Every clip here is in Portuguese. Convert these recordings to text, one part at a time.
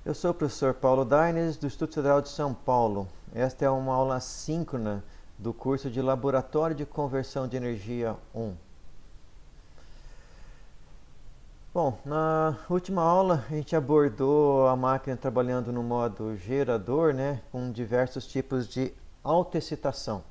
Eu sou o professor Paulo Daines, do Instituto Federal de São Paulo. Esta é uma aula síncrona do curso de Laboratório de Conversão de Energia 1. Bom, na última aula a gente abordou a máquina trabalhando no modo gerador, com diversos tipos de autoexcitação.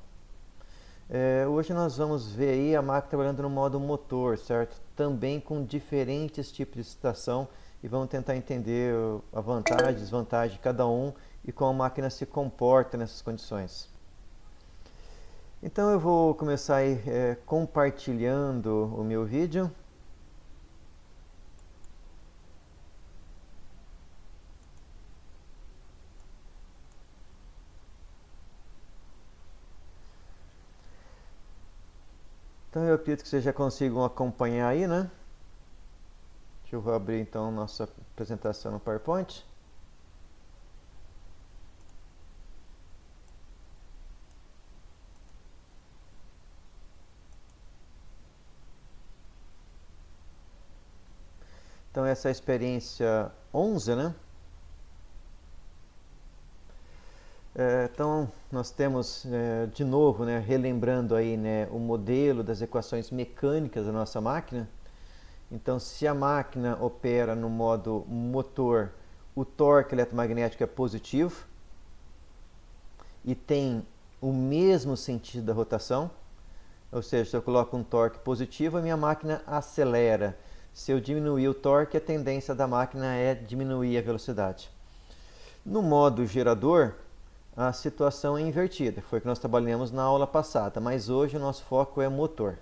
Hoje nós vamos ver aí a máquina trabalhando no modo motor, certo? Também com diferentes tipos de excitação e vamos tentar entender a vantagem e desvantagem de cada um e como a máquina se comporta nessas condições. Então eu vou começar aí compartilhando o meu vídeo. Então eu acredito que vocês já consigam acompanhar aí, né? Eu vou abrir então nossa apresentação no PowerPoint. Então essa é a experiência 11, né? Então nós temos de novo, relembrando aí, o modelo das equações mecânicas da nossa máquina. Então, se a máquina opera no modo motor, o torque eletromagnético é positivo e tem o mesmo sentido da rotação. Ou seja, se eu coloco um torque positivo, a minha máquina acelera. Se eu diminuir o torque, a tendência da máquina é diminuir a velocidade. No modo gerador, a situação é invertida. Foi o que nós trabalhamos na aula passada, mas hoje o nosso foco é motor.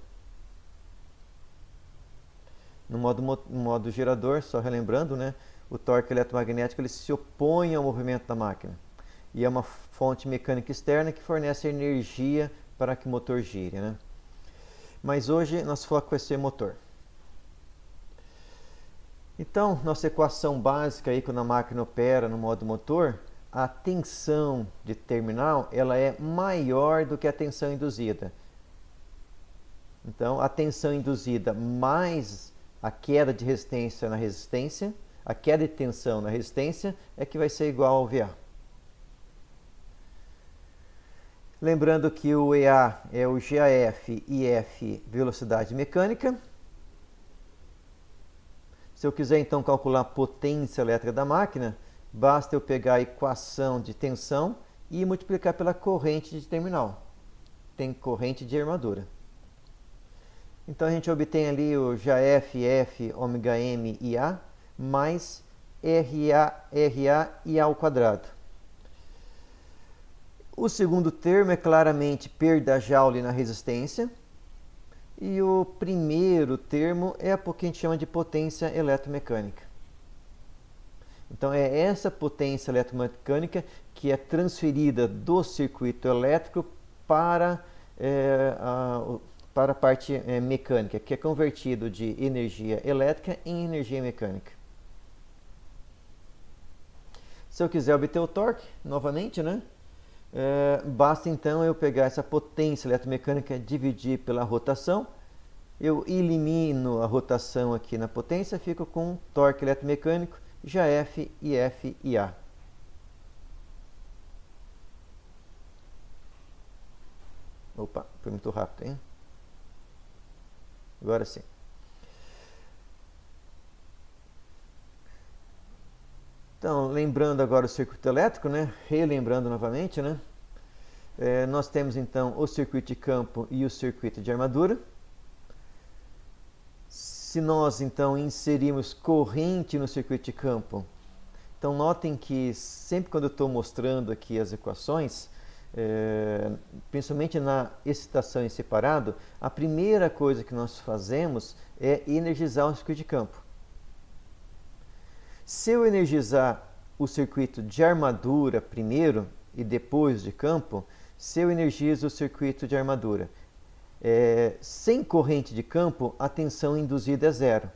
No modo gerador, só relembrando, o torque eletromagnético ele se opõe ao movimento da máquina. E é uma fonte mecânica externa que fornece energia para que o motor gire. Mas hoje nosso foco vai ser motor. Então, nossa equação básica aí, quando a máquina opera no modo motor, a tensão de terminal ela é maior do que a tensão induzida. Então, a tensão induzida mais a queda de resistência na resistência, a queda de tensão na resistência é que vai ser igual ao VA. Lembrando que o EA é o GAF e F velocidade mecânica. Se eu quiser então calcular a potência elétrica da máquina, basta eu pegar a equação de tensão e multiplicar pela corrente de terminal. Tem corrente de armadura. Então a gente obtém ali o GAF, F, ômega M e A, mais RA e A ao quadrado. O segundo termo é claramente perda Joule na resistência. E o primeiro termo é o que a gente chama de potência eletromecânica. Então é essa potência eletromecânica que é transferida do circuito elétrico para a parte mecânica, que é convertido de energia elétrica em energia mecânica. Se eu quiser obter o torque, novamente, basta então eu pegar essa potência eletromecânica e dividir pela rotação. Eu elimino a rotação aqui na potência, fico com torque eletromecânico, já F e A. Opa, foi muito rápido, hein? Agora sim. Então, lembrando agora o circuito elétrico, relembrando novamente, nós temos então o circuito de campo e o circuito de armadura. Se nós então inserirmos corrente no circuito de campo, então notem que sempre quando eu estou mostrando aqui as equações, principalmente na excitação em separado, a primeira coisa que nós fazemos é energizar o circuito de campo. Se eu energizar o circuito de armadura primeiro e depois de campo, se eu energizo o circuito de armadura sem corrente de campo, a tensão induzida é zero.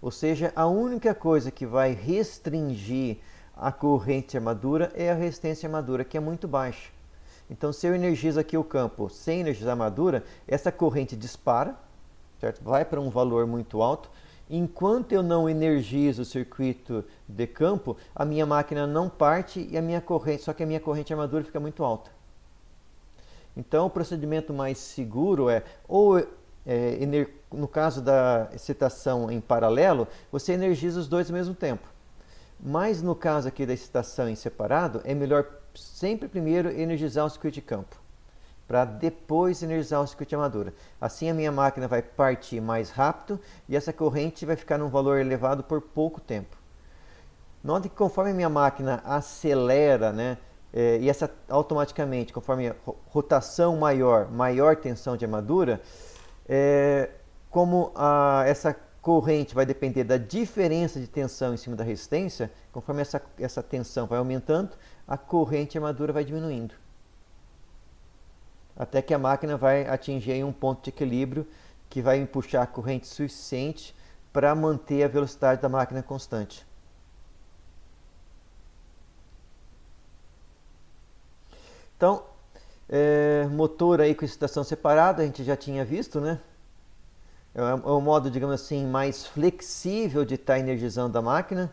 Ou seja, a única coisa que vai restringir a corrente de armadura é a resistência de armadura, que é muito baixa. Então, se eu energizo aqui o campo sem energizar a armadura, essa corrente dispara, certo? Vai para um valor muito alto Enquanto eu não energizo o circuito de campo, a minha máquina não parte e a minha corrente, só que a minha corrente armadura fica muito alta. Então, o procedimento mais seguro é, no caso da excitação em paralelo, você energiza os dois ao mesmo tempo. Mas no caso aqui da excitação em separado, é melhor sempre primeiro energizar o circuito de campo, para depois energizar o circuito de armadura. Assim a minha máquina vai partir mais rápido e essa corrente vai ficar num valor elevado por pouco tempo. Note que conforme a minha máquina acelera, né, e essa automaticamente, conforme a rotação maior tensão de armadura, essa corrente vai depender da diferença de tensão em cima da resistência, conforme essa tensão vai aumentando, a corrente armadura vai diminuindo. Até que a máquina vai atingir um ponto de equilíbrio que vai puxar a corrente suficiente para manter a velocidade da máquina constante. Então, motor aí com excitação separada, a gente já tinha visto, né? É um modo, digamos assim, mais flexível de estar energizando a máquina.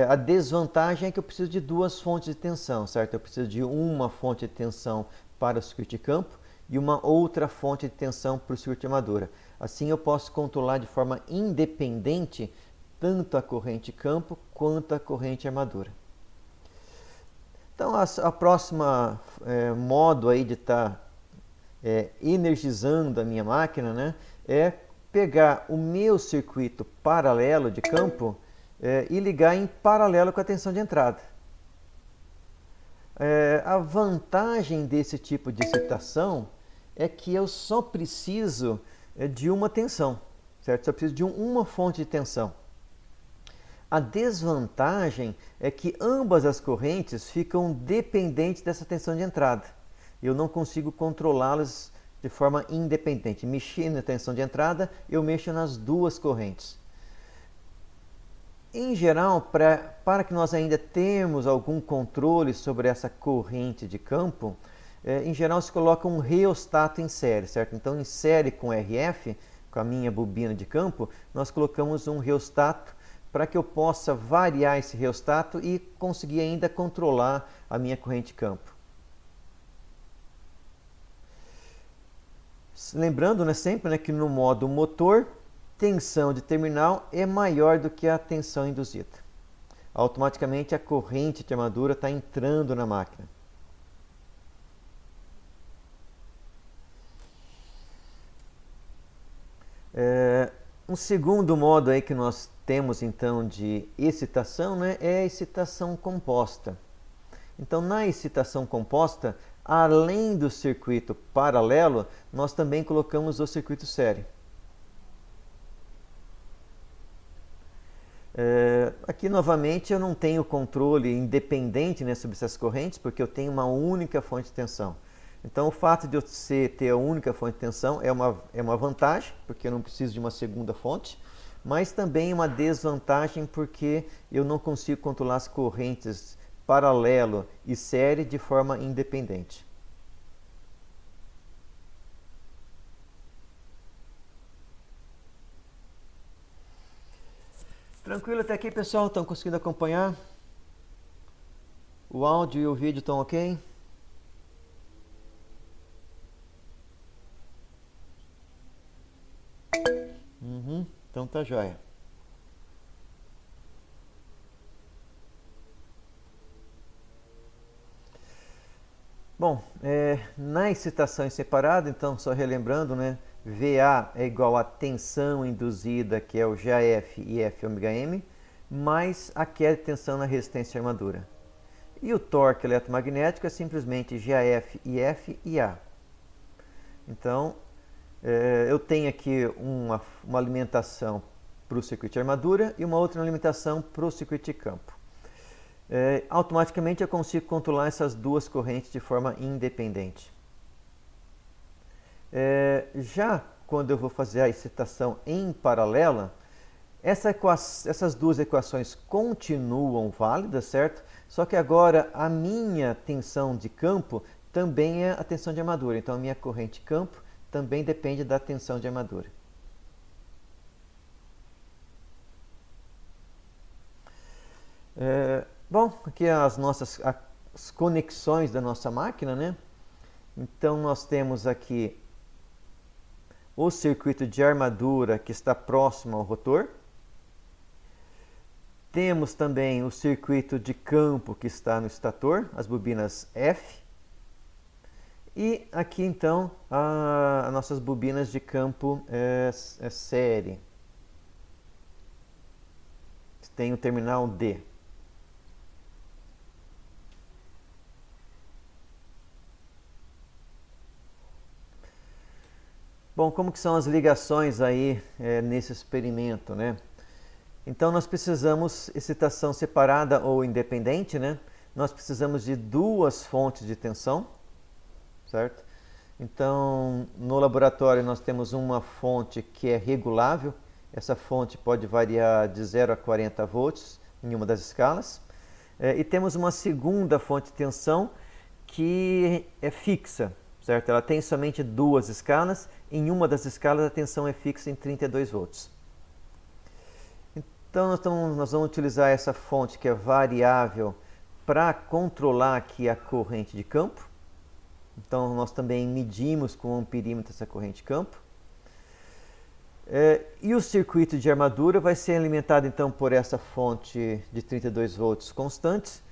A desvantagem é que eu preciso de duas fontes de tensão, certo? Eu preciso de uma fonte de tensão para o circuito de campo e uma outra fonte de tensão para o circuito de armadura. Assim eu posso controlar de forma independente tanto a corrente de campo quanto a corrente de armadura. Então a próxima modo aí de estar energizando a minha máquina, né, é pegar o meu circuito paralelo de campo e ligar em paralelo com a tensão de entrada. A vantagem desse tipo de excitação é que eu só preciso de uma tensão, certo? Só preciso de uma fonte de tensão. A desvantagem é que ambas as correntes ficam dependentes dessa tensão de entrada. Eu não consigo controlá-las de forma independente. Mexer na tensão de entrada, eu mexo nas duas correntes. Em geral, para que nós ainda tenhamos algum controle sobre essa corrente de campo, em geral se coloca um reostato em série, certo? Então, em série com RF, com a minha bobina de campo, nós colocamos um reostato para que eu possa variar esse reostato e conseguir ainda controlar a minha corrente de campo. Lembrando, né, sempre, né, que no modo motor, tensão de terminal é maior do que a tensão induzida. Automaticamente a corrente de armadura está entrando na máquina. Um segundo modo aí que nós temos então de excitação, né, é a excitação composta. Então, na excitação composta, além do circuito paralelo, nós também colocamos o circuito série. Aqui novamente eu não tenho controle independente, né, sobre essas correntes, porque eu tenho uma única fonte de tensão. Então o fato de você ter a única fonte de tensão é uma vantagem, porque eu não preciso de uma segunda fonte, mas também uma desvantagem porque eu não consigo controlar as correntes paralelo e série de forma independente. Tranquilo até aqui, pessoal? Estão conseguindo acompanhar? O áudio e o vídeo estão ok? Então tá jóia. Bom, na excitação em separado, então só relembrando, né? VA é igual a tensão induzida, que é o GAF e F ômega M, mais a queda de tensão na resistência à armadura. E o torque eletromagnético é simplesmente GAF, IF e A. Então, eu tenho aqui uma alimentação para o circuito de armadura e uma outra alimentação para o circuito de campo. Automaticamente eu consigo controlar essas duas correntes de forma independente. Já quando eu vou fazer a excitação em paralela, essas duas equações continuam válidas, certo? Só que agora a minha tensão de campo também é a tensão de armadura. Então a minha corrente de campo também depende da tensão de armadura. Bom, aqui as as conexões da nossa máquina, né? Então nós temos aqui o circuito de armadura que está próximo ao rotor. Temos também o circuito de campo que está no estator, as bobinas F. E aqui então as nossas bobinas de campo série. Tem o terminal D. Bom, como que são as ligações aí nesse experimento, né? Então nós precisamos excitação separada ou independente, né? Nós precisamos de duas fontes de tensão, certo? Então no laboratório nós temos uma fonte que é regulável. Essa fonte pode variar de 0 a 40 volts em uma das escalas. E temos uma segunda fonte de tensão que é fixa, certo? Ela tem somente duas escalas. Em uma das escalas a tensão é fixa em 32 volts. Então nós vamos utilizar essa fonte que é variável para controlar aqui a corrente de campo. Então nós também medimos com o amperímetro essa corrente de campo. E o circuito de armadura vai ser alimentado então por essa fonte de 32 volts constantes.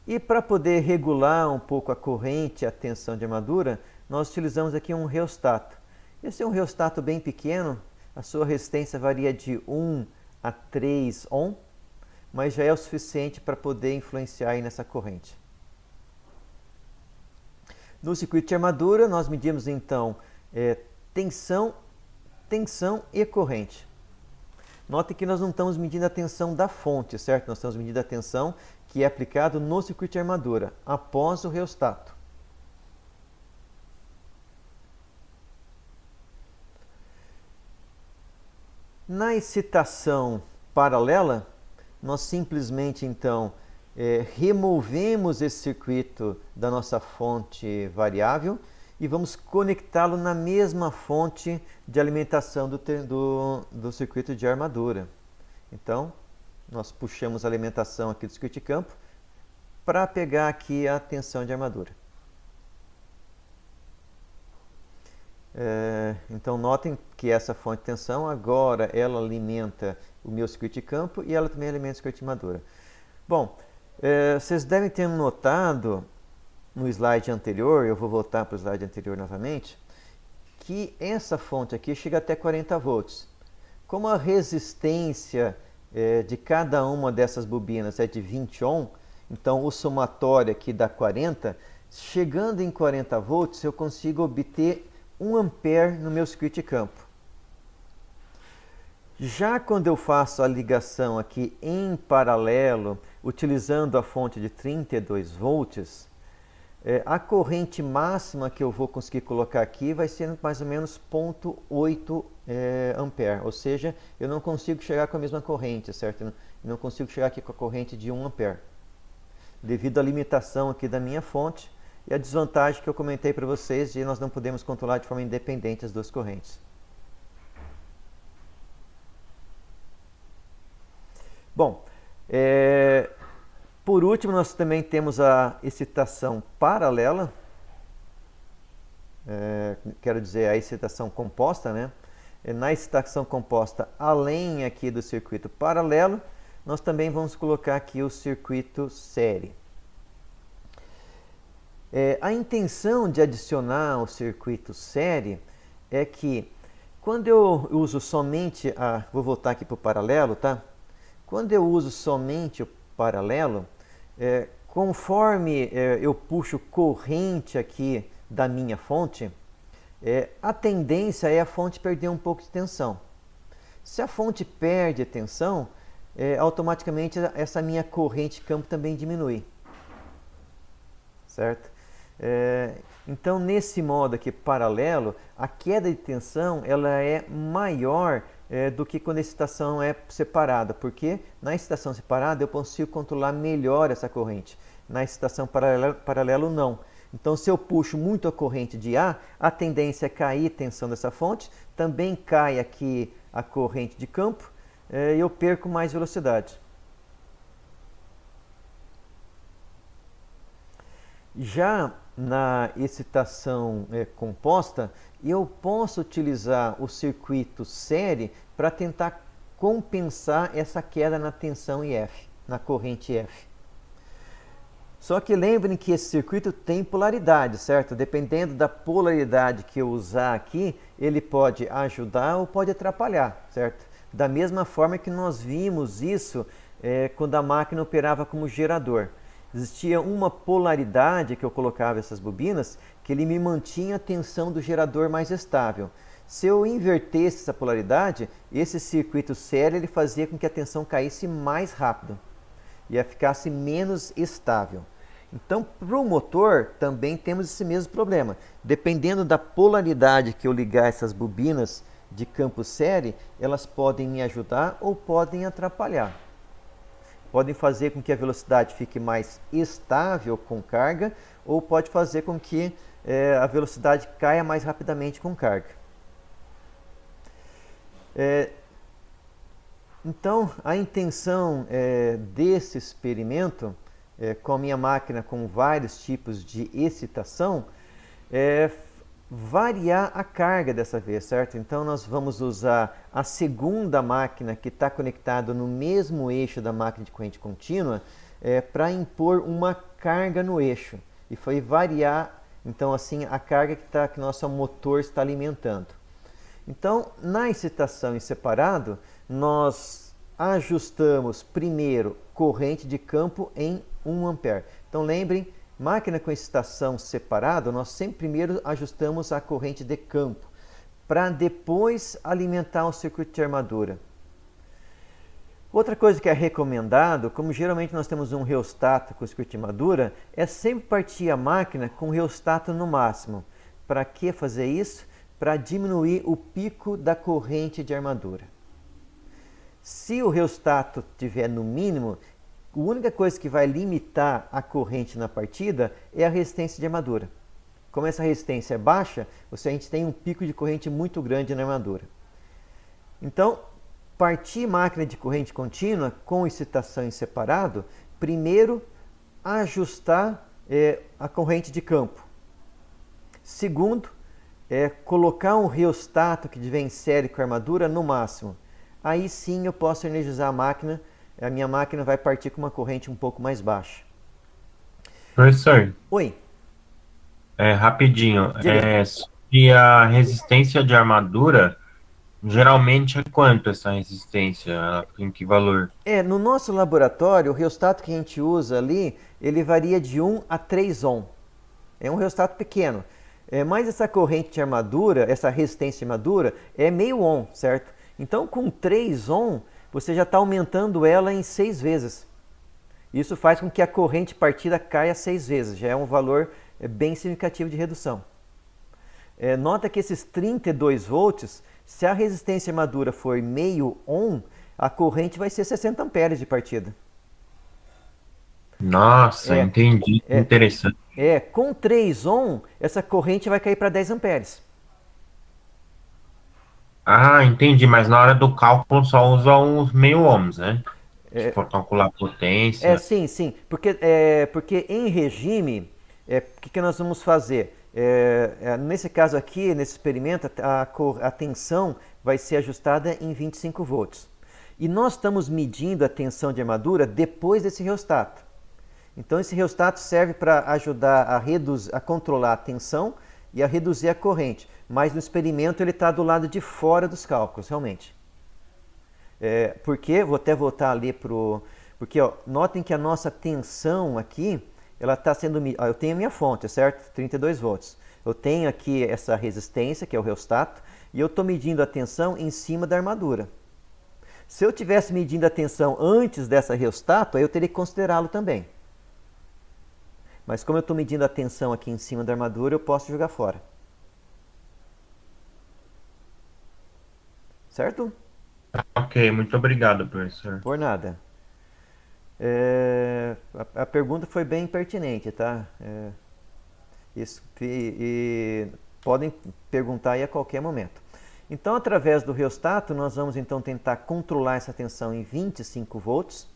E para poder regular um pouco a corrente e a tensão de armadura, nós utilizamos aqui um reostato. Esse é um reostato bem pequeno, a sua resistência varia de 1 a 3 ohm, mas já é o suficiente para poder influenciar aí nessa corrente. No circuito de armadura, nós medimos então tensão e corrente. Notem que nós não estamos medindo a tensão da fonte, certo? Nós estamos medindo a tensão que é aplicado no circuito de armadura, após o reostato. Na excitação paralela, nós simplesmente então removemos esse circuito da nossa fonte variável e vamos conectá-lo na mesma fonte de alimentação do circuito de armadura. Então, nós puxamos a alimentação aqui do circuito de campo para pegar aqui a tensão de armadura. Então notem que essa fonte de tensão agora ela alimenta o meu circuito de campo e ela também alimenta o circuito de armadura. Bom, vocês devem ter notado no slide anterior, eu vou voltar para o slide anterior novamente, que essa fonte aqui chega até 40 volts. Como a resistência de cada uma dessas bobinas é de 20 ohm, então o somatório aqui dá 40, chegando em 40 volts eu consigo obter 1 ampere no meu circuito de campo. Já quando eu faço a ligação aqui em paralelo, utilizando a fonte de 32 volts, a corrente máxima que eu vou conseguir colocar aqui vai ser mais ou menos 0,8 ampere, ou seja, eu não consigo chegar com a mesma corrente, certo? Eu não consigo chegar aqui com a corrente de 1 ampere, devido à limitação aqui da minha fonte e a desvantagem que eu comentei para vocês de nós não podemos controlar de forma independente as duas correntes. Bom, por último nós também temos a excitação paralela, quero dizer a excitação composta, né? Na excitação composta, além aqui do circuito paralelo, nós também vamos colocar aqui o circuito série. A intenção de adicionar o circuito série é que quando eu uso somente vou voltar aqui para o paralelo, tá? Quando eu uso somente o paralelo, conforme eu puxo corrente aqui da minha fonte, a tendência é a fonte perder um pouco de tensão. Se a fonte perde a tensão, automaticamente essa minha corrente de campo também diminui, certo? Então nesse modo aqui paralelo, a queda de tensão ela é maior do que quando a excitação é separada, porque na excitação separada eu consigo controlar melhor essa corrente, na excitação paralelo não. Então se eu puxo muito a corrente de A, a tendência é cair a tensão dessa fonte, também cai aqui a corrente de campo e eu perco mais velocidade. Já na excitação composta, eu posso utilizar o circuito série para tentar compensar essa queda na tensão IF, na corrente IF. Só que lembrem que esse circuito tem polaridade, certo? Dependendo da polaridade que eu usar aqui, ele pode ajudar ou pode atrapalhar, certo? Da mesma forma que nós vimos isso quando a máquina operava como gerador. Existia uma polaridade que eu colocava essas bobinas, que ele me mantinha a tensão do gerador mais estável. Se eu invertesse essa polaridade, esse circuito série ele fazia com que a tensão caísse mais rápido e ficasse menos estável. Então, para o motor, também temos esse mesmo problema. Dependendo da polaridade que eu ligar essas bobinas de campo série, elas podem me ajudar ou podem atrapalhar. Podem fazer com que a velocidade fique mais estável com carga, ou pode fazer com que a velocidade caia mais rapidamente com carga. Então, a intenção desse experimento, com a minha máquina com vários tipos de excitação, é variar a carga dessa vez, certo? Então, nós vamos usar a segunda máquina que está conectada no mesmo eixo da máquina de corrente contínua para impor uma carga no eixo. E foi variar, então, assim, a carga que nosso motor está alimentando. Então, na excitação em separado, nós ajustamos primeiro corrente de campo em 1 ampere. Então, lembrem, máquina com excitação separada, nós sempre primeiro ajustamos a corrente de campo, para depois alimentar o circuito de armadura. Outra coisa que é recomendado, como geralmente nós temos um reostato com circuito de armadura, é sempre partir a máquina com o reostato no máximo. Para que fazer isso? Para diminuir o pico da corrente de armadura. Se o reostato estiver no mínimo, a única coisa que vai limitar a corrente na partida é a resistência de armadura. Como essa resistência é baixa, a gente tem um pico de corrente muito grande na armadura. Então, partir máquina de corrente contínua com excitação em separado, primeiro ajustar a corrente de campo. Segundo, colocar um reostato que vem em série com a armadura no máximo. Aí sim eu posso energizar a minha máquina vai partir com uma corrente um pouco mais baixa. Professor, Oi, rapidinho, diga. sobre a resistência de armadura, geralmente é quanto essa resistência? Ela fica em que valor? No nosso laboratório, o reostato que a gente usa ali, ele varia de 1 a 3 ohm. É um reostato pequeno. Mas essa corrente de armadura, essa resistência de armadura, é meio ohm, certo? Então, com 3 ohm, você já está aumentando ela em 6 vezes. Isso faz com que a corrente partida caia 6 vezes. Já é um valor bem significativo de redução. Nota que esses 32 volts, se a resistência de armadura for meio ohm, a corrente vai ser 60 amperes de partida. Nossa, entendi. É, Interessante. com 3 ohm, essa corrente vai cair para 10 amperes. Ah, entendi, mas na hora do cálculo só usa uns meio ohms, né? Se for calcular a potência. Sim, sim. Porque em regime, o que nós vamos fazer? Nesse caso aqui, nesse experimento, a tensão vai ser ajustada em 25 volts. E nós estamos medindo a tensão de armadura depois desse reostato. Então, esse reostato serve para ajudar a controlar a tensão e a reduzir a corrente. Mas no experimento ele está do lado de fora dos cálculos, realmente. Porque, vou até voltar ali para o... Porque, notem que a nossa tensão aqui, ela está sendo... eu tenho a minha fonte, certo? 32 volts. Eu tenho aqui essa resistência, que é o reostato, e eu estou medindo a tensão em cima da armadura. Se eu tivesse medindo a tensão antes dessa reostato, aí eu teria que considerá-lo também. Mas como eu estou medindo a tensão aqui em cima da armadura, eu posso jogar fora. Certo? Ok, muito obrigado, professor. Por nada. A pergunta foi bem pertinente, tá? Isso, e podem perguntar aí a qualquer momento. Então, através do reostato, nós vamos então tentar controlar essa tensão em 25 volts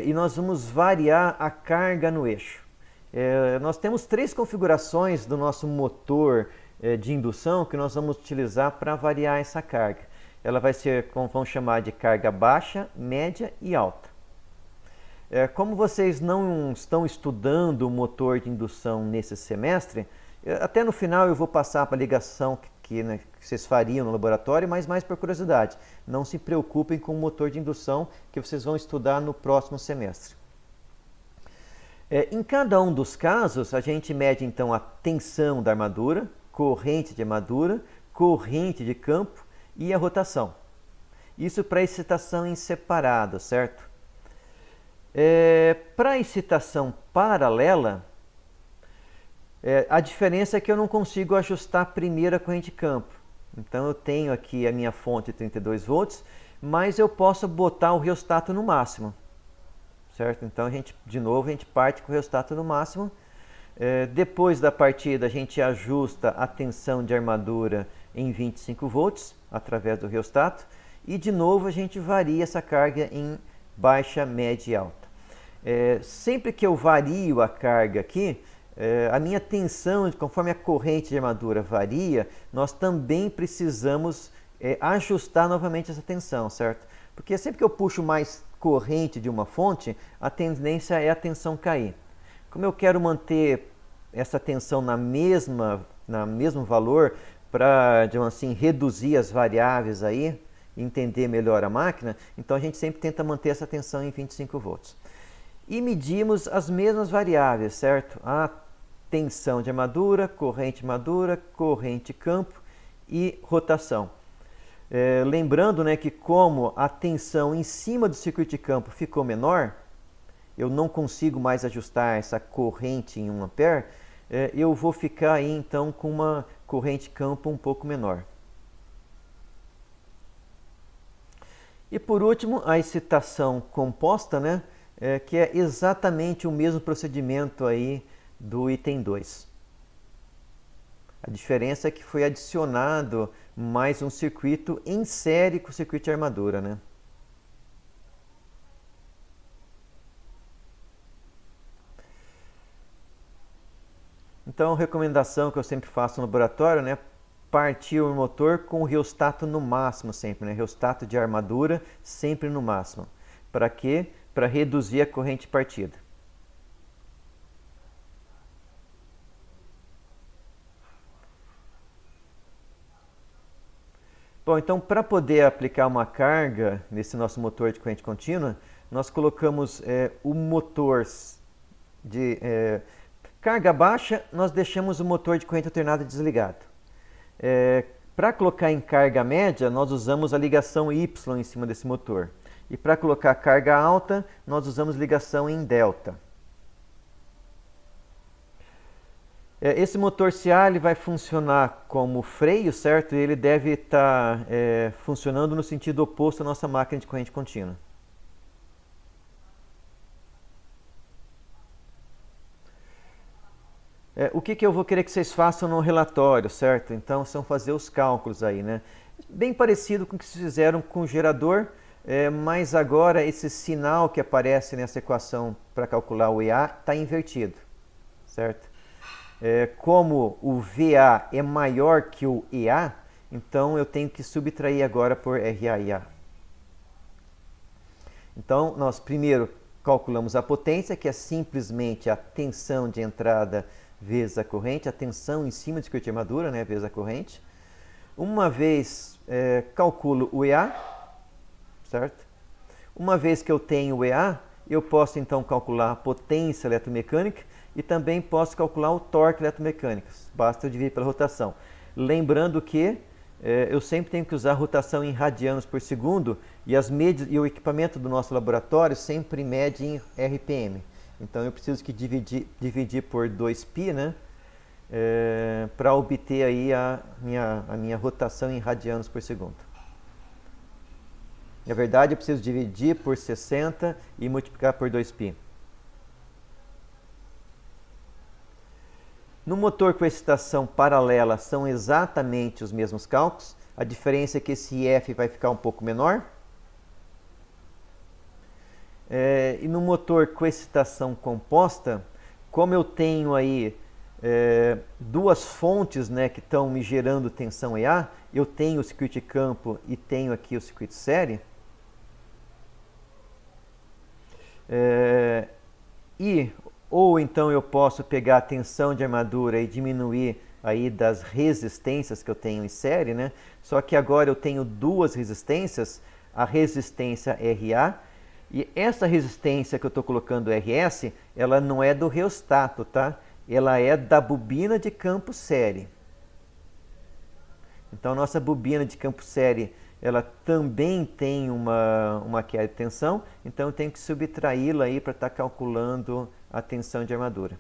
e nós vamos variar a carga no eixo. Nós temos 3 configurações do nosso motor de indução que nós vamos utilizar para variar essa carga. Ela vai ser, como vamos chamar, de carga baixa, média e alta. Como vocês não estão estudando o motor de indução nesse semestre, até no final eu vou passar para a ligação que vocês fariam no laboratório, mas mais por curiosidade. Não se preocupem com o motor de indução que vocês vão estudar no próximo semestre. Em cada um dos casos, a gente mede então a tensão da armadura, corrente de armadura, corrente de campo e a rotação. Isso para excitação em separado, certo? Para excitação paralela, a diferença é que eu não consigo ajustar primeiro a corrente de campo. Então eu tenho aqui a minha fonte de 32 volts, mas eu posso botar o rheostato no máximo. Certo? Então de novo a gente parte com o rheostato no máximo. Depois da partida a gente ajusta a tensão de armadura em 25 volts através do rheostato e de novo a gente varia essa carga em baixa, média e alta. Sempre que eu vario a carga aqui, a minha tensão, conforme a corrente de armadura varia, nós também precisamos ajustar novamente essa tensão, certo? Porque sempre que eu puxo mais corrente de uma fonte, a tendência é a tensão cair. Como eu quero manter essa tensão no mesmo valor para, digamos assim, reduzir as variáveis aí, entender melhor a máquina, então a gente sempre tenta manter essa tensão em 25 volts. E medimos as mesmas variáveis, certo? A tensão de armadura, corrente campo e rotação. Lembrando, né, que como a tensão em cima do circuito de campo ficou menor, eu não consigo mais ajustar essa corrente em 1 ampere, eu vou ficar aí então com uma corrente campo um pouco menor. E por último, a excitação composta, né, que é exatamente o mesmo procedimento aí do item 2. A diferença é que foi adicionado mais um circuito em série com o circuito de armadura, né? Então, a recomendação que eu sempre faço no laboratório, né? Partir o motor com o rheostato no máximo sempre, né? Rheostato de armadura sempre no máximo. Para quê? Para reduzir a corrente de partida. Bom, então para poder aplicar uma carga nesse nosso motor de corrente contínua, nós colocamos o motor de carga baixa, nós deixamos o motor de corrente alternada desligado. Para colocar em carga média, nós usamos a ligação Y em cima desse motor. E para colocar carga alta, nós usamos ligação em delta. Esse motor CA ele vai funcionar como freio, certo? E ele deve estar funcionando no sentido oposto à nossa máquina de corrente contínua. O que eu vou querer que vocês façam no relatório, certo? Então, são fazer os cálculos aí, né? Bem parecido com o que vocês fizeram com o gerador, mas agora esse sinal que aparece nessa equação para calcular o EA está invertido, certo? Como o VA é maior que o EA, então eu tenho que subtrair agora por RAIA. Então, nós primeiro calculamos a potência, que é simplesmente a tensão de entrada vezes a corrente, a tensão em cima do circuito de armadura, né, vezes a corrente. Uma vez calculo o EA, certo? Uma vez que eu tenho o EA, eu posso então calcular a potência eletromecânica e também posso calcular o torque eletromecânico. Basta eu dividir pela rotação. Lembrando que eu sempre tenho que usar a rotação em radianos por segundo e o equipamento do nosso laboratório sempre mede em RPM. Então eu preciso que dividir por 2π, né? Para obter aí a minha rotação em radianos por segundo. Na verdade, eu preciso dividir por 60 e multiplicar por 2π. No motor com excitação paralela são exatamente os mesmos cálculos. A diferença é que esse F vai ficar um pouco menor. E no motor com excitação composta, como eu tenho aí duas fontes, né, que estão me gerando tensão EA, eu tenho o circuito de campo e tenho aqui o circuito série. Ou então eu posso pegar a tensão de armadura e diminuir aí das resistências que eu tenho em série, né? Só que agora eu tenho duas resistências, a resistência RA e essa resistência que eu estou colocando RS, ela não é do reostato, tá? Ela é da bobina de campo série. Então, nossa bobina de campo série, ela também tem uma queda de tensão, então eu tenho que subtraí-la aí para estar calculando a tensão de armadura.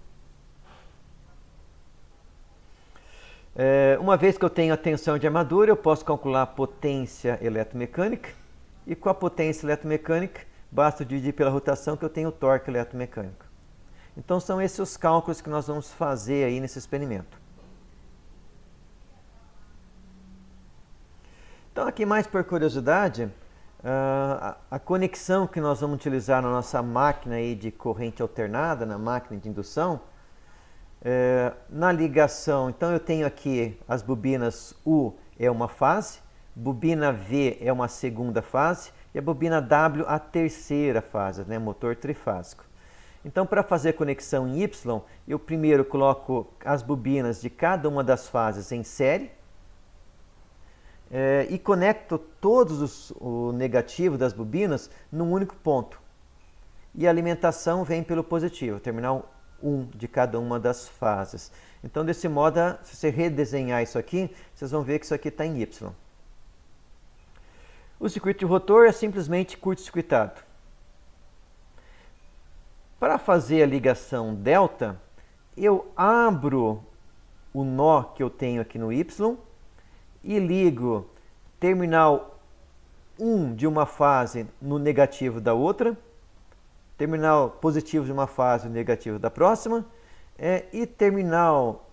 Uma vez que eu tenho a tensão de armadura, eu posso calcular a potência eletromecânica, e com a potência eletromecânica, basta dividir pela rotação que eu tenho o torque eletromecânico. Então, são esses os cálculos que nós vamos fazer aí nesse experimento. Então, aqui mais por curiosidade, a conexão que nós vamos utilizar na nossa máquina aí de corrente alternada, na máquina de indução, na ligação, então eu tenho aqui as bobinas U é uma fase, bobina V é uma segunda fase e a bobina W a terceira fase, né, motor trifásico. Então, para fazer a conexão em Y, eu primeiro coloco as bobinas de cada uma das fases em série, e conecto todos o negativo das bobinas num único ponto. E a alimentação vem pelo positivo, terminal 1 de cada uma das fases. Então, desse modo, se você redesenhar isso aqui, vocês vão ver que isso aqui está em Y. O circuito de rotor é simplesmente curto-circuitado. Para fazer a ligação delta, eu abro o nó que eu tenho aqui no Y e ligo terminal 1 de uma fase no negativo da outra, terminal positivo de uma fase no negativo da próxima, e terminal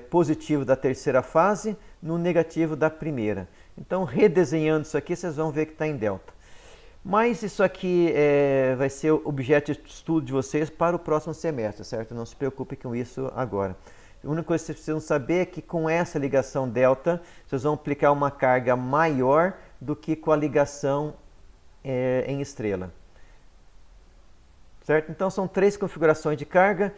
positivo da terceira fase no negativo da primeira. Então, redesenhando isso aqui, vocês vão ver que está em delta. Mas isso aqui vai ser objeto de estudo de vocês para o próximo semestre, certo? Não se preocupe com isso agora. A única coisa que vocês precisam saber é que com essa ligação delta, vocês vão aplicar uma carga maior do que com a ligação em estrela. Certo? Então, são três configurações de carga,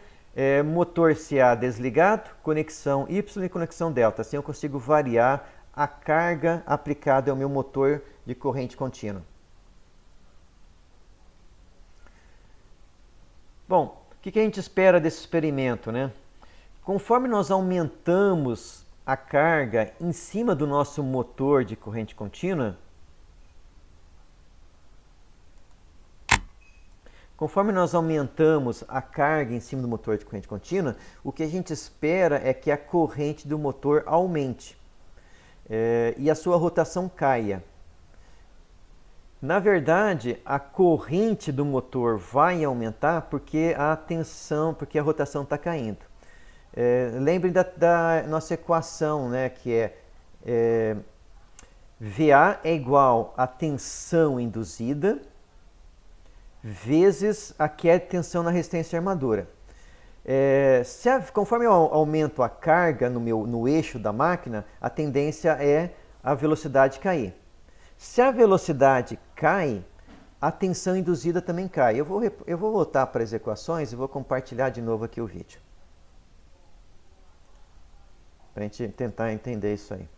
motor CA desligado, conexão Y e conexão delta. Assim eu consigo variar a carga aplicada ao meu motor de corrente contínua. Bom, o que a gente espera desse experimento, né? Conforme nós aumentamos a carga em cima do nosso motor de corrente contínua, conforme nós aumentamos a carga em cima do motor de corrente contínua, o que a gente espera é que a corrente do motor aumente e a sua rotação caia. Na verdade, a corrente do motor vai aumentar porque a tensão, porque a rotação está caindo. Lembrem da nossa equação, né, que VA é igual a tensão induzida vezes a queda de tensão na resistência de armadura. Conforme eu aumento a carga no eixo da máquina, a tendência é a velocidade cair. Se a velocidade cai, a tensão induzida também cai. Eu vou voltar para as equações e vou compartilhar de novo aqui o vídeo, para a gente tentar entender isso aí.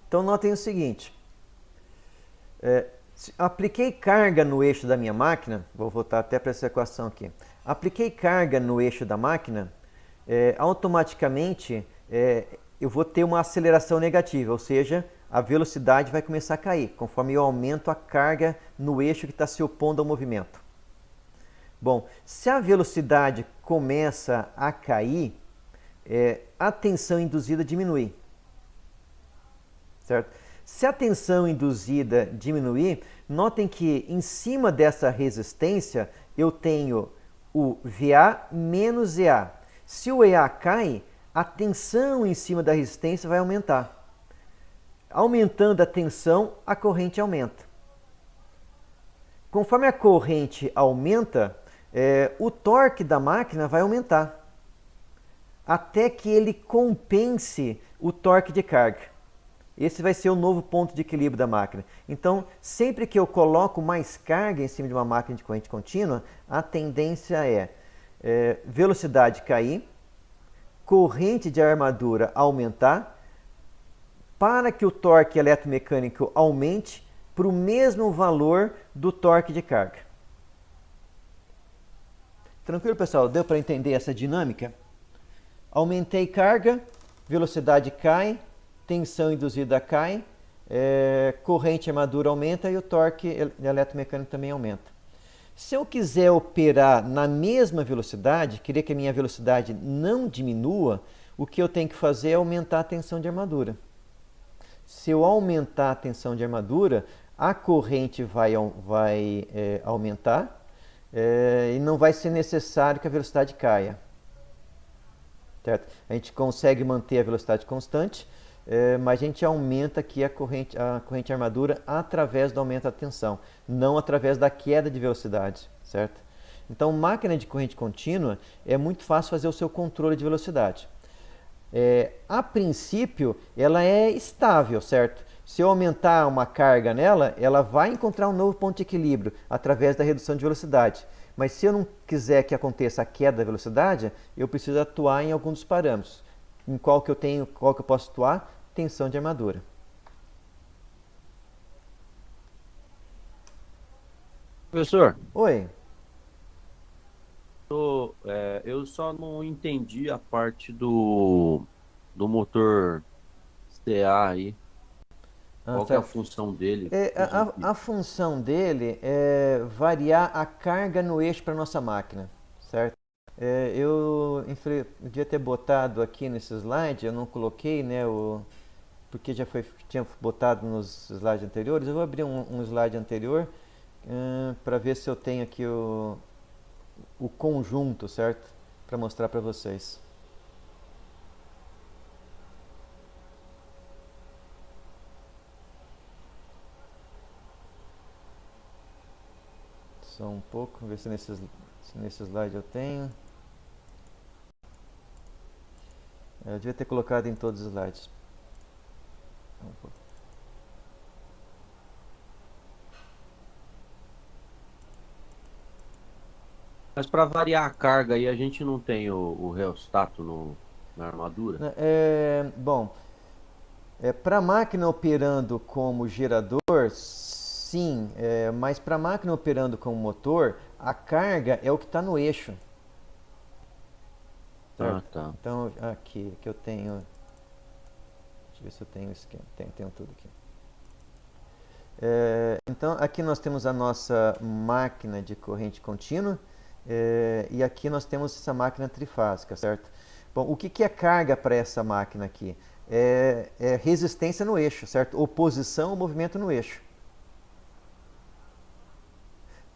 Então, notem o seguinte. Apliquei carga no eixo da minha máquina, vou voltar até para essa equação aqui. Apliquei carga no eixo da máquina, automaticamente eu vou ter uma aceleração negativa, ou seja, a velocidade vai começar a cair, conforme eu aumento a carga no eixo que está se opondo ao movimento. Bom, se a velocidade começa a cair, a tensão induzida diminui. Certo? Se a tensão induzida diminuir, notem que em cima dessa resistência eu tenho o VA menos EA. Se o EA cai, a tensão em cima da resistência vai aumentar. Aumentando a tensão, a corrente aumenta. Conforme a corrente aumenta, o torque da máquina vai aumentar, até que ele compense o torque de carga. Esse vai ser o novo ponto de equilíbrio da máquina. Então, sempre que eu coloco mais carga em cima de uma máquina de corrente contínua, a tendência é velocidade cair, corrente de armadura aumentar, para que o torque eletromecânico aumente para o mesmo valor do torque de carga. Tranquilo, pessoal? Deu para entender essa dinâmica? Aumentei carga, velocidade cai, tensão induzida cai, corrente armadura aumenta e o torque eletromecânico também aumenta. Se eu quiser operar na mesma velocidade, querer que a minha velocidade não diminua, o que eu tenho que fazer é aumentar a tensão de armadura. Se eu aumentar a tensão de armadura, a corrente vai aumentar e não vai ser necessário que a velocidade caia. Certo? A gente consegue manter a velocidade constante, mas a gente aumenta aqui a corrente armadura através do aumento da tensão, não através da queda de velocidade, certo? Então, máquina de corrente contínua é muito fácil fazer o seu controle de velocidade. A princípio, ela é estável, certo? Se eu aumentar uma carga nela, ela vai encontrar um novo ponto de equilíbrio através da redução de velocidade. Mas se eu não quiser que aconteça a queda da velocidade, eu preciso atuar em algum dos parâmetros. Em qual que eu posso atuar? Tensão de armadura. Professor, Oi. eu só não entendi a parte do motor CA aí. Qual que é a Certo. função dele? A função dele é variar a carga no eixo para nossa máquina, certo? Eu devia ter botado aqui nesse slide, eu não coloquei, né, porque tinha botado nos slides anteriores. Eu vou abrir um slide anterior para ver se eu tenho aqui o conjunto, certo? Para mostrar para vocês. Só um pouco, vamos ver se nesse slide eu tenho. Eu devia ter colocado em todos os slides. Mas para variar a carga aí, a gente não tem o reostato na armadura? Bom, para a máquina operando como gerador, sim, mas para a máquina operando como motor, a carga é o que está no eixo. Ah, tá. Então, aqui que eu tenho. Deixa eu ver se eu tenho esquema. Tenho tudo aqui. Então, aqui nós temos a nossa máquina de corrente contínua e aqui nós temos essa máquina trifásica, certo? Bom, o que é carga para essa máquina aqui? É resistência no eixo, certo? Oposição ao movimento no eixo.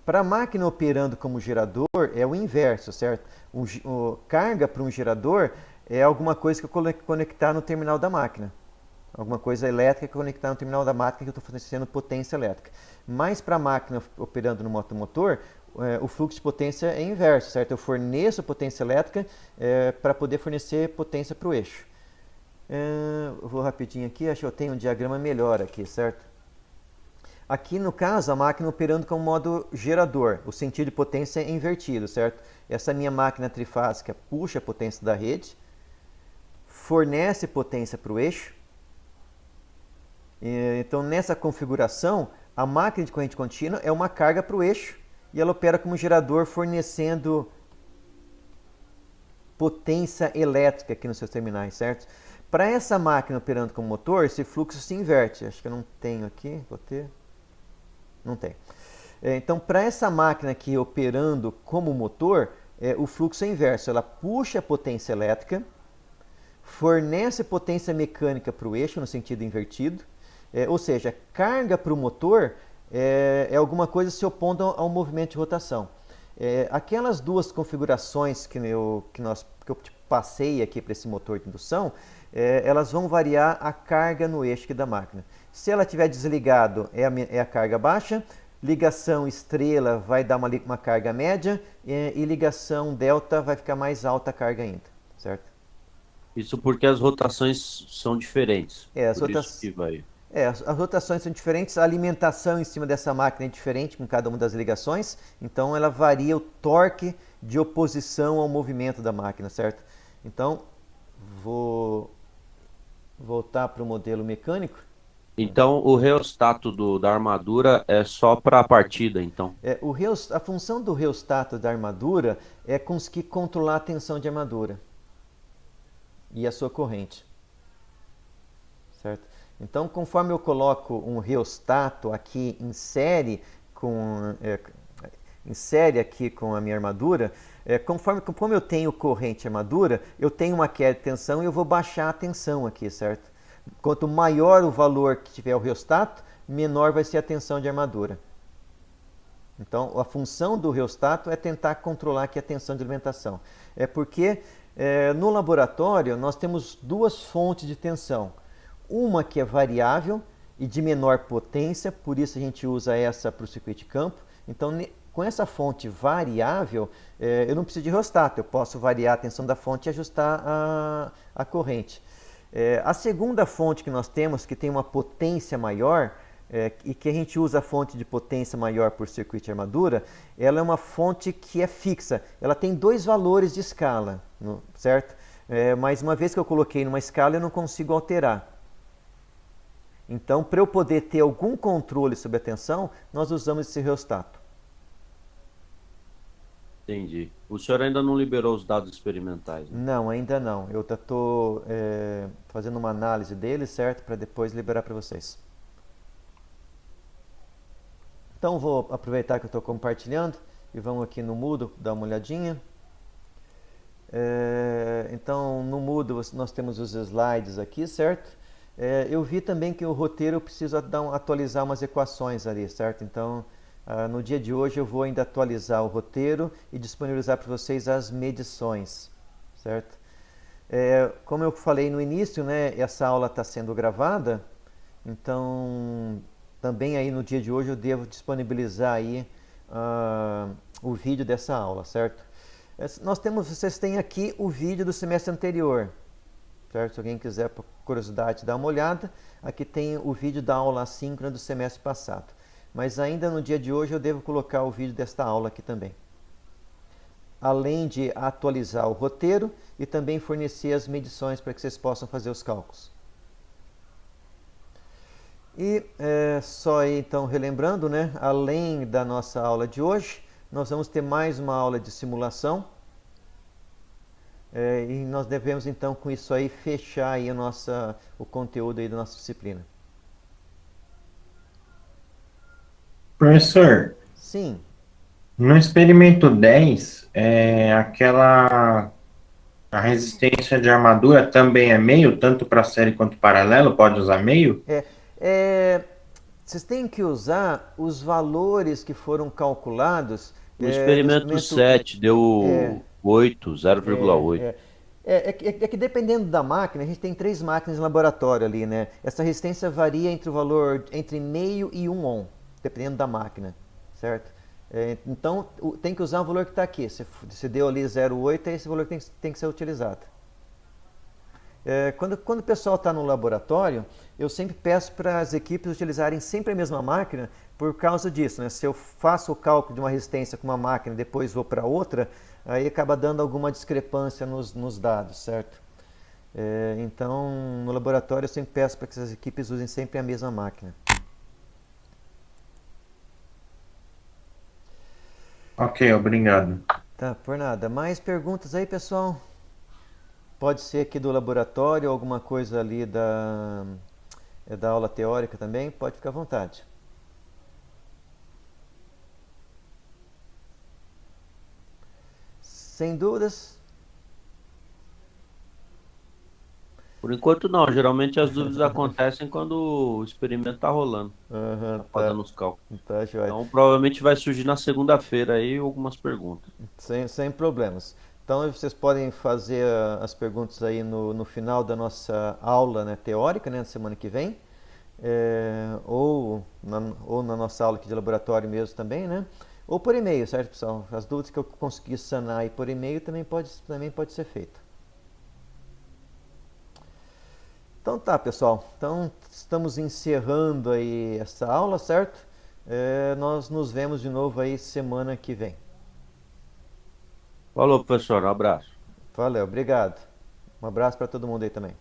Para a máquina operando como gerador, é o inverso, certo? Carga para um gerador é alguma coisa que eu conectar no terminal da máquina. Alguma coisa elétrica que eu conectar no terminal da máquina que eu estou fornecendo potência elétrica. Mas para a máquina operando no motor, o fluxo de potência é inverso, certo? Eu forneço potência elétrica para poder fornecer potência para o eixo. Eu vou rapidinho aqui, acho que eu tenho um diagrama melhor aqui, certo? Aqui, no caso, a máquina operando como modo gerador, o sentido de potência é invertido, certo? Essa minha máquina trifásica puxa a potência da rede, fornece potência para o eixo. Então, nessa configuração, a máquina de corrente contínua é uma carga para o eixo e ela opera como gerador, fornecendo potência elétrica aqui nos seus terminais, certo? Para essa máquina operando como motor, esse fluxo se inverte. Acho que eu não tenho aqui, vou ter... Não tem. Então, para essa máquina aqui operando como motor, o fluxo é inverso. Ela puxa a potência elétrica, fornece potência mecânica para o eixo no sentido invertido, ou seja, carga para o motor é alguma coisa se opondo ao movimento de rotação. Aquelas duas configurações que eu te passei aqui para esse motor de indução, elas vão variar a carga no eixo aqui da máquina. Se ela estiver desligado, é a carga baixa, ligação estrela vai dar uma carga média e ligação delta vai ficar mais alta a carga ainda, certo? Isso porque as rotações são diferentes. As Por isso que vai. as rotações são diferentes, a alimentação em cima dessa máquina é diferente com cada uma das ligações, então ela varia o torque de oposição ao movimento da máquina, certo? Então, vou voltar para o modelo mecânico. Então, o reostato da armadura é só para a partida, então. A função do reostato da armadura é conseguir controlar a tensão de armadura e a sua corrente, certo? Então, conforme eu coloco um reostato aqui em série aqui com a minha armadura, como eu tenho corrente e armadura, eu tenho uma queda de tensão e eu vou baixar a tensão aqui, certo? Quanto maior o valor que tiver o reostato, menor vai ser a tensão de armadura. Então, a função do reostato é tentar controlar aqui a tensão de alimentação. É porque no laboratório nós temos duas fontes de tensão. Uma que é variável e de menor potência, por isso a gente usa essa para o circuito de campo. Então, com essa fonte variável, eu não preciso de reostato, eu posso variar a tensão da fonte e ajustar a corrente. A segunda fonte que nós temos, que tem uma potência maior, e que a gente usa a fonte de potência maior por circuito de armadura, ela é uma fonte que é fixa. Ela tem dois valores de escala, certo? Mas uma vez que eu coloquei numa escala, eu não consigo alterar. Então, para eu poder ter algum controle sobre a tensão, nós usamos esse reostato. Entendi. O senhor ainda não liberou os dados experimentais, né? Não, ainda não. Eu estou fazendo uma análise deles, certo? Para depois liberar para vocês. Então, vou aproveitar que eu estou compartilhando e vamos aqui no Moodle dar uma olhadinha. Então, no Moodle nós temos os slides aqui, certo? Eu vi também que o roteiro eu preciso atualizar umas equações ali, certo? Então, no dia de hoje eu vou ainda atualizar o roteiro e disponibilizar para vocês as medições, certo? Como eu falei no início, né, essa aula está sendo gravada, então também aí no dia de hoje eu devo disponibilizar aí o vídeo dessa aula, certo? Vocês têm aqui o vídeo do semestre anterior, certo? Se alguém quiser, por curiosidade, dar uma olhada, aqui tem o vídeo da aula assíncrona do semestre passado. Mas ainda no dia de hoje eu devo colocar o vídeo desta aula aqui também. Além de atualizar o roteiro e também fornecer as medições para que vocês possam fazer os cálculos. E só aí então relembrando, né, além da nossa aula de hoje, nós vamos ter mais uma aula de simulação. E nós devemos então com isso aí fechar aí o conteúdo aí da nossa disciplina. Professor, Sim. no experimento 10, a resistência de armadura também é meio, tanto para série quanto paralelo, pode usar meio? Vocês têm que usar os valores que foram calculados No experimento 7 deu 8, 0,8. que dependendo da máquina, a gente tem 3 máquinas em laboratório ali, né? Essa resistência varia entre o valor entre meio e 1 ohm, dependendo da máquina, certo? Então, tem que usar o valor que está aqui. Se deu ali 0,8, é esse valor que tem que ser utilizado. Quando o pessoal está no laboratório, eu sempre peço para as equipes utilizarem sempre a mesma máquina por causa disso, né? Se eu faço o cálculo de uma resistência com uma máquina e depois vou para outra, aí acaba dando alguma discrepância nos dados, certo? Então, no laboratório eu sempre peço para que as equipes usem sempre a mesma máquina. Ok, obrigado. Tá, por nada. Mais perguntas aí, pessoal? Pode ser aqui do laboratório, alguma coisa ali da aula teórica também, pode ficar à vontade. Sem dúvidas. Por enquanto não, geralmente as dúvidas acontecem quando o experimento tá rolando, Aham, tá tá, fazendo os cálculos. tá, joia. Então provavelmente vai surgir na segunda-feira aí algumas perguntas. Sem problemas. Então vocês podem fazer as perguntas aí no final da nossa aula, né, teórica, né, na semana que vem, ou na nossa aula aqui de laboratório mesmo também, né? Ou por e-mail, certo, pessoal? As dúvidas que eu conseguir sanar aí por e-mail também pode ser feito. Então tá, pessoal. Então estamos encerrando aí essa aula, certo? Nós nos vemos de novo aí semana que vem. Falou, professor, um abraço. Valeu, obrigado. Um abraço para todo mundo aí também.